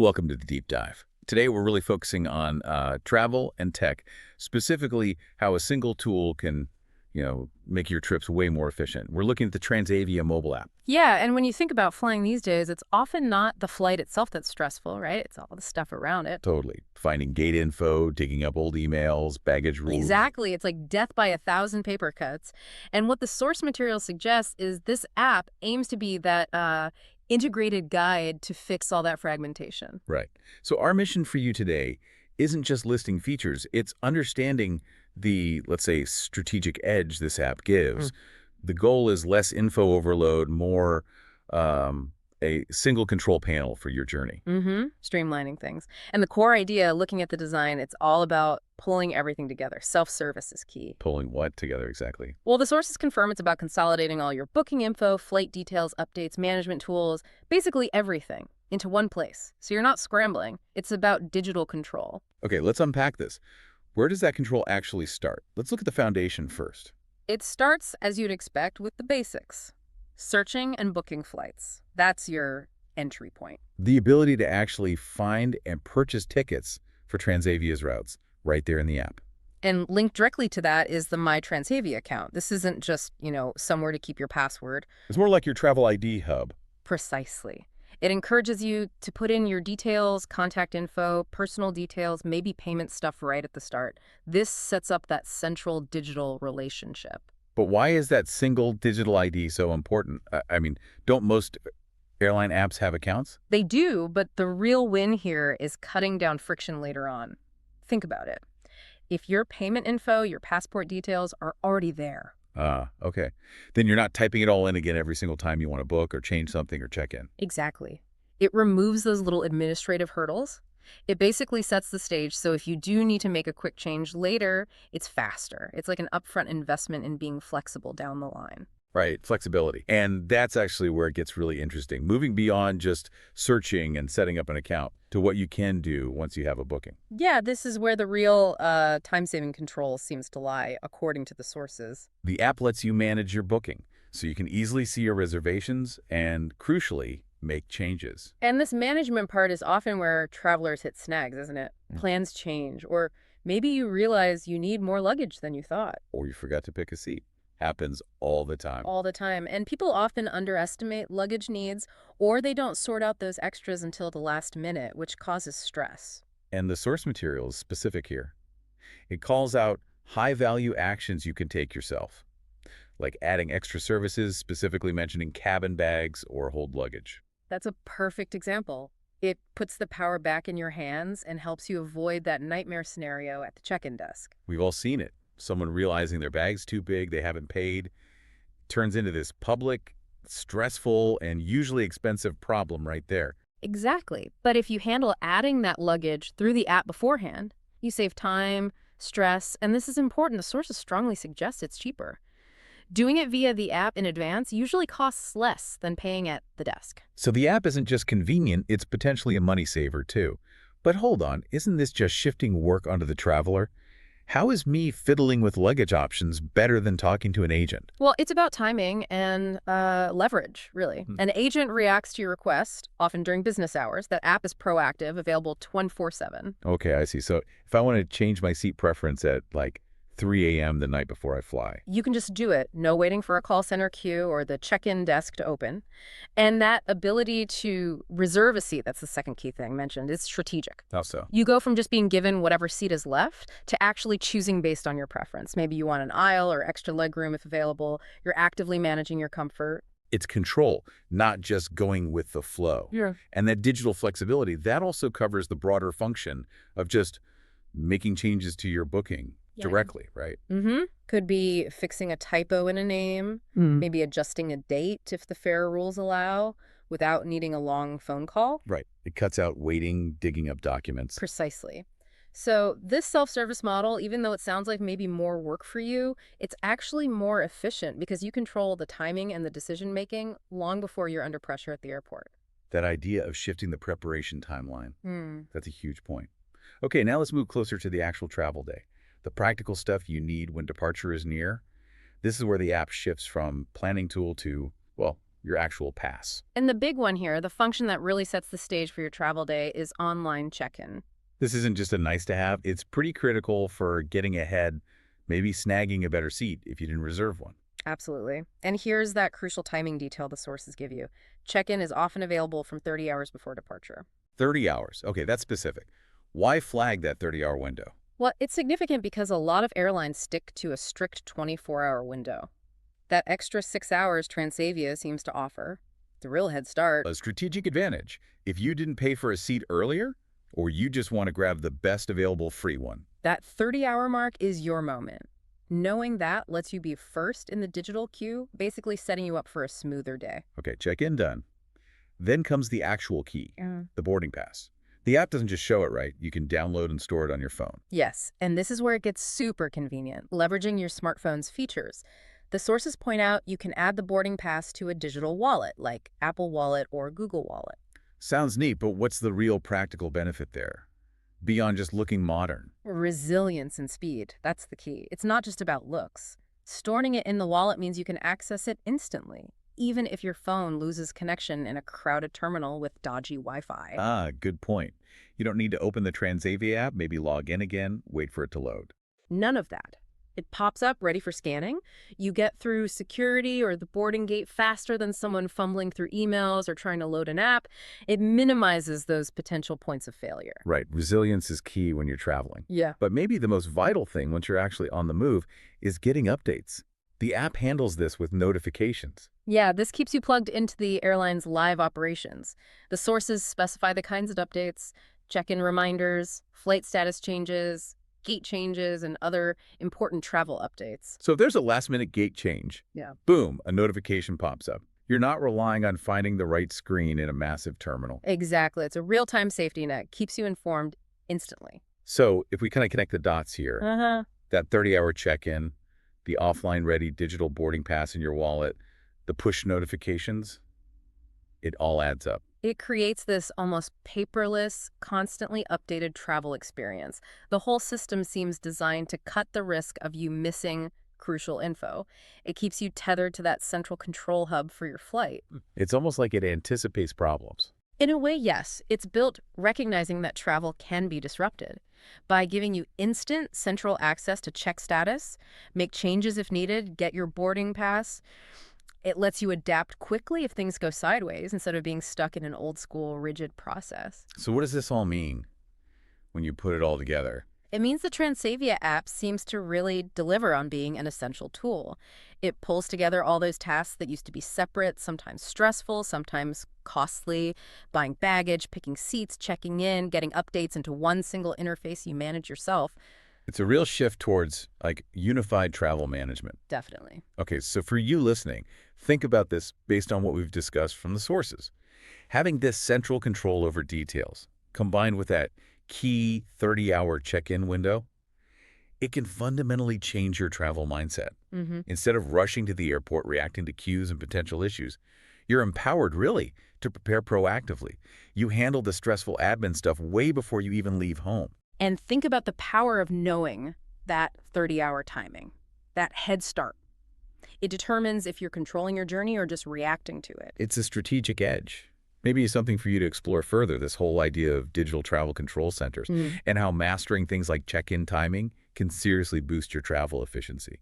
Welcome to the deep dive. Today, we're really focusing on travel and tech, specifically how a single tool can, make your trips way more efficient. We're looking at the Transavia mobile app. Yeah, and when you think about flying these days, it's often not the flight itself that's stressful, right? It's all the stuff around it. Totally. Finding gate info, digging up old emails, baggage rules. Exactly. It's like death by 1,000 paper cuts. And what the source material suggests is this app aims to be that integrated guide to fix all that fragmentation. Right. So our mission for you today isn't just listing features, it's understanding the, let's say, strategic edge this app gives. The goal is less info overload, more a single control panel for your journey. Streamlining things. And the core idea, looking at the design, it's all about pulling everything together. Self-service is key. Pulling what together exactly? Well, the sources confirm it's about consolidating all your booking info, flight details, updates, management tools, basically everything into one place. So you're not scrambling. It's about digital control. Okay, let's unpack this. Where does that control actually start? Let's look at the foundation first. It starts, as you'd expect, with the basics. Searching and booking flights. That's your entry point. The ability to actually find and purchase tickets for Transavia's routes right there in the app. And linked directly to that is the My Transavia account. This isn't just, somewhere to keep your password. It's more like your travel ID hub. Precisely. It encourages you to put in your details, contact info, personal details, maybe payment stuff right at the start. This sets up that central digital relationship. But why is that single digital ID so important? Don't most airline apps have accounts? They do, but the real win here is cutting down friction later on. Think about it. If your payment info, your passport details are already there. Okay. Then you're not typing it all in again every single time you want to book or change something or check in. Exactly. It removes those little administrative hurdles. It basically sets the stage so if you do need to make a quick change later, it's faster. It's like an upfront investment in being flexible down the line. Right, flexibility. And that's actually where it gets really interesting, moving beyond just searching and setting up an account to what you can do once you have a booking. Yeah, this is where the real time-saving control seems to lie, according to the sources. The app lets you manage your booking, so you can easily see your reservations and, crucially, make changes. And this management part is often where travelers hit snags, isn't it? Plans change, or maybe you realize you need more luggage than you thought. Or you forgot to pick a seat. Happens all the time. All the time. And people often underestimate luggage needs, or they don't sort out those extras until the last minute, which causes stress. And the source material is specific here. It calls out high-value actions you can take yourself, like adding extra services, specifically mentioning cabin bags or hold luggage. That's a perfect example. It puts the power back in your hands and helps you avoid that nightmare scenario at the check-in desk. We've all seen it. Someone realizing their bag's too big, they haven't paid, turns into this public, stressful, and usually expensive problem right there. Exactly. But if you handle adding that luggage through the app beforehand, you save time, stress, and this is important. The sources strongly suggest it's cheaper. Doing it via the app in advance usually costs less than paying at the desk. So the app isn't just convenient, it's potentially a money saver too. But hold on, isn't this just shifting work onto the traveler? How is me fiddling with luggage options better than talking to an agent? Well, it's about timing and leverage, really. An agent reacts to your request, often during business hours. That app is proactive, available 24/7. Okay, I see. So if I want to change my seat preference at like 3 a.m. the night before I fly. You can just do it. No waiting for a call center queue or the check-in desk to open. And that ability to reserve a seat, that's the second key thing mentioned, is strategic. How so? You go from just being given whatever seat is left to actually choosing based on your preference. Maybe you want an aisle or extra legroom if available. You're actively managing your comfort. It's control, not just going with the flow. Yeah. And that digital flexibility, that also covers the broader function of just making changes to your booking directly, right? Could be fixing a typo in a name, maybe adjusting a date if the fare rules allow, without needing a long phone call. Right. It cuts out waiting, digging up documents. Precisely. So this self-service model, even though it sounds like maybe more work for you, it's actually more efficient because you control the timing and the decision-making long before you're under pressure at the airport. That idea of shifting the preparation timeline, that's a huge point. Okay, now let's move closer to the actual travel day. The practical stuff you need when departure is near. This is where the app shifts from planning tool to, well, your actual pass. And the big one here, the function that really sets the stage for your travel day, is online check-in. This isn't just a nice to have, it's pretty critical for getting ahead, maybe snagging a better seat if you didn't reserve one. Absolutely. And here's that crucial timing detail the sources give you. Check-in is often available from 30 hours before departure. 30 hours. Okay, that's specific. Why flag that 30-hour window? Well, it's significant because a lot of airlines stick to a strict 24-hour window. That extra 6 hours Transavia seems to offer, the real head start. A strategic advantage. If you didn't pay for a seat earlier, or you just want to grab the best available free one. That 30-hour mark is your moment. Knowing that lets you be first in the digital queue, basically setting you up for a smoother day. Okay, check-in done. Then comes the actual key, Yeah. the boarding pass. The app doesn't just show it, right? You can download and store it on your phone. Yes, and this is where it gets super convenient, leveraging your smartphone's features. The sources point out you can add the boarding pass to a digital wallet, like Apple Wallet or Google Wallet. Sounds neat, but what's the real practical benefit there? Beyond just looking modern. Resilience and speed, that's the key. It's not just about looks. Storing it in the wallet means you can access it instantly, even if your phone loses connection in a crowded terminal with dodgy Wi-Fi. Ah, good point. You don't need to open the Transavia app, maybe log in again, wait for it to load. None of that. It pops up ready for scanning. You get through security or the boarding gate faster than someone fumbling through emails or trying to load an app. It minimizes those potential points of failure. Right, resilience is key when you're traveling. Yeah. But maybe the most vital thing once you're actually on the move is getting updates. The app handles this with notifications. Yeah, this keeps you plugged into the airline's live operations. The sources specify the kinds of updates, check-in reminders, flight status changes, gate changes, and other important travel updates. So if there's a last-minute gate change, Yeah. boom, a notification pops up. You're not relying on finding the right screen in a massive terminal. Exactly. It's a real-time safety net. Keeps you informed instantly. So if we kind of connect the dots here, Uh-huh. that 30-hour check-in, the offline-ready digital boarding pass in your wallet, the push notifications, it all adds up. It creates this almost paperless, constantly updated travel experience. The whole system seems designed to cut the risk of you missing crucial info. It keeps you tethered to that central control hub for your flight. It's almost like it anticipates problems. In a way, yes. It's built recognizing that travel can be disrupted. By giving you instant central access to check status, make changes if needed, get your boarding pass, it lets you adapt quickly if things go sideways instead of being stuck in an old-school, rigid process. So what does this all mean when you put it all together? It means the Transavia app seems to really deliver on being an essential tool. It pulls together all those tasks that used to be separate, sometimes stressful, sometimes costly, buying baggage, picking seats, checking in, getting updates into one single interface you manage yourself. It's a real shift towards, like, unified travel management. Definitely. Okay, so for you listening, think about this based on what we've discussed from the sources. Having this central control over details, combined with that key 30-hour check-in window, it can fundamentally change your travel mindset. Instead of rushing to the airport, reacting to queues and potential issues, you're empowered, really, to prepare proactively. You handle the stressful admin stuff way before you even leave home. And think about the power of knowing that 30-hour timing, that head start. It determines if you're controlling your journey or just reacting to it. It's a strategic edge. Maybe it's something for you to explore further, this whole idea of digital travel control centers and how mastering things like check-in timing can seriously boost your travel efficiency.